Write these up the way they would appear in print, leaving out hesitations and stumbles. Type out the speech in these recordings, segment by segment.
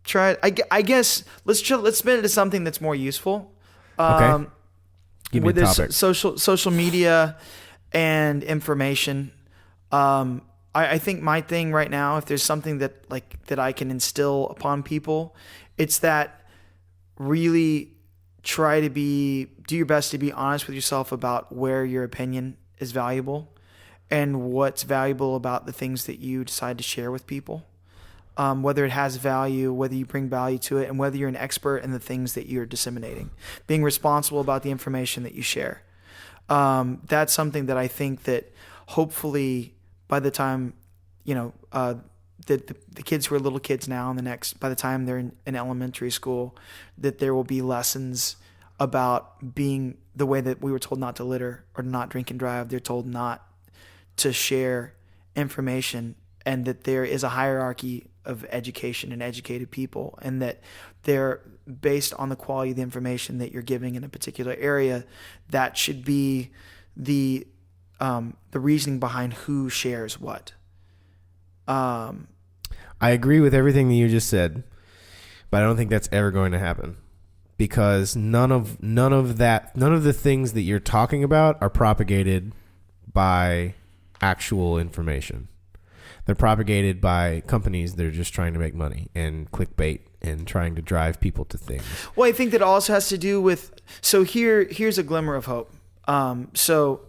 try it. I guess let's spin it to something that's more useful. Okay. Give me a topic. Social media and information. I think my thing right now, if there's something that I can instill upon people, it's that really try to do your best to be honest with yourself about where your opinion is valuable and what's valuable about the things that you decide to share with people. Whether it has value, whether you bring value to it, and whether you're an expert in the things that you're disseminating. Being responsible about the information that you share. That's something that I think that hopefully by the time, the kids who are little kids now by the time they're in elementary school, that there will be lessons about being the way that we were told not to litter or not drink and drive. They're told not to share information, and that there is a hierarchy of education and educated people, and that they're based on the quality of the information that you're giving in a particular area. That should be the reasoning behind who shares what. I agree with everything that you just said, but I don't think that's ever going to happen, because none of the things that you're talking about are propagated by actual information. They're propagated by companies that are just trying to make money and clickbait and trying to drive people to things. Well, I think that also has to do with, so here's a glimmer of hope. So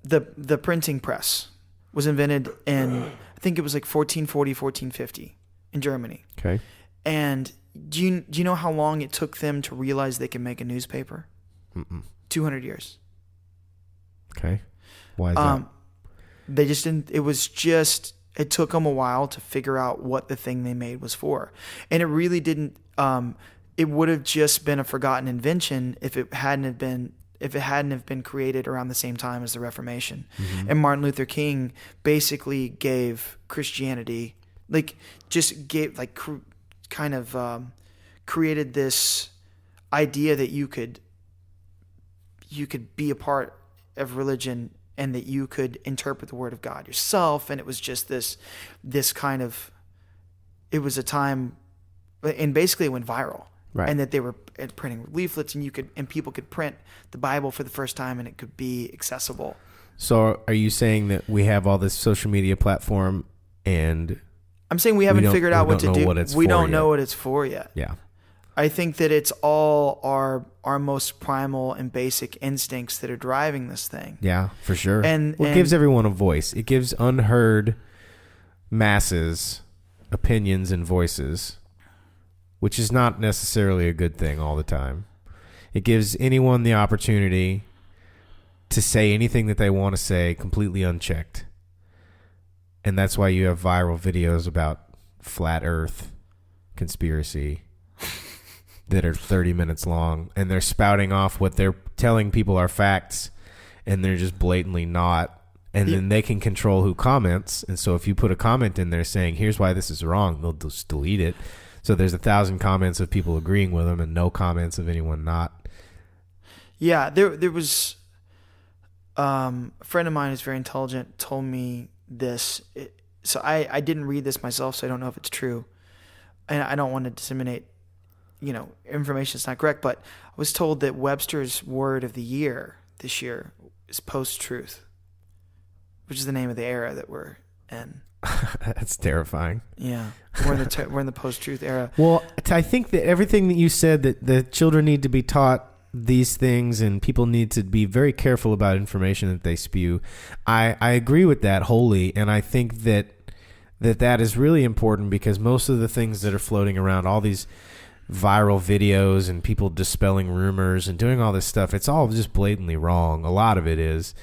the printing press was invented in, I think it was like 1440, 1450 in Germany. Okay. And do you know how long it took them to realize they could make a newspaper? 200 years. Okay. Why is that? They just didn't, it took them a while to figure out what the thing they made was for. And it really didn't, it would have just been a forgotten invention if it hadn't have been created around the same time as the Reformation. Mm-hmm. And Martin Luther King basically gave Christianity, created this idea that you could be a part of religion and that you could interpret the word of God yourself. And it was just this kind of, it was a time, and basically it went viral. Right. And that they were printing leaflets, and people could print the Bible for the first time, and it could be accessible. So are you saying that we have all this social media platform, and I'm saying we haven't figured out what to do. We don't know what it's for yet. Yeah. I think that it's all our most primal and basic instincts that are driving this thing. Yeah, for sure. And it gives everyone a voice. It gives unheard masses opinions and voices, which is not necessarily a good thing all the time. It gives anyone the opportunity to say anything that they want to say completely unchecked. And that's why you have viral videos about flat earth conspiracy that are 30 minutes long, and they're spouting off what they're telling people are facts, and they're just blatantly not. And then they can control who comments. And so if you put a comment in there saying, here's why this is wrong, they'll just delete it. So there's 1,000 comments of people agreeing with them and no comments of anyone not. Yeah, there was a friend of mine who's very intelligent told me this. So I didn't read this myself, so I don't know if it's true. And I don't want to disseminate, information that's not correct. But I was told that Webster's word of the year this year is post-truth, which is the name of the era that we're in. That's terrifying. Yeah, we're in the post-truth era. Well, I think that everything that you said, that the children need to be taught these things and people need to be very careful about information that they spew. I agree with that wholly, and I think that is really important, because most of the things that are floating around, all these viral videos and people dispelling rumors and doing all this stuff, it's all just blatantly wrong. A lot of it is,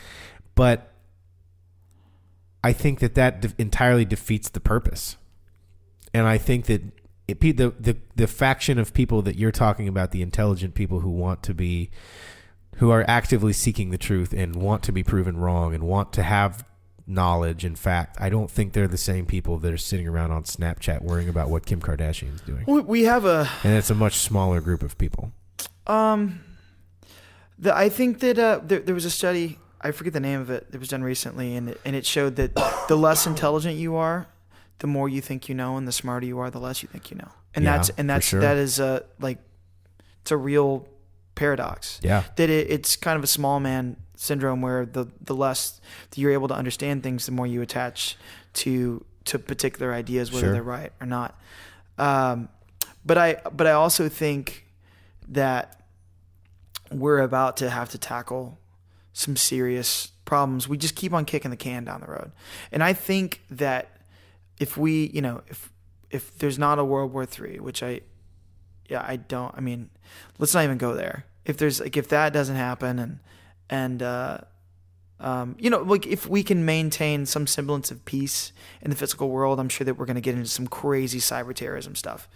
but I think that entirely defeats the purpose. And I think that the faction of people that you're talking about, the intelligent people who are actively seeking the truth and want to be proven wrong and want to have knowledge and fact, I don't think they're the same people that are sitting around on Snapchat worrying about what Kim Kardashian is doing. We have and it's a much smaller group of people. I think that there was a study, I forget the name of it, that was done recently, and it showed that the less intelligent you are, the more you think you know, and the smarter you are, the less you think you know. And Yeah, that's for sure. that is like, it's a real paradox. Yeah. That it's kind of a small man syndrome, where the less that you're able to understand things, the more you attach to particular ideas, whether Sure. they're right or not. But I also think that we're about to have to tackle some serious problems. We just keep on kicking the can down the road. And I think that if we, if there's not a World War III, which let's not even go there. If that doesn't happen, and if we can maintain some semblance of peace in the physical world, I'm sure that we're going to get into some crazy cyber terrorism stuff.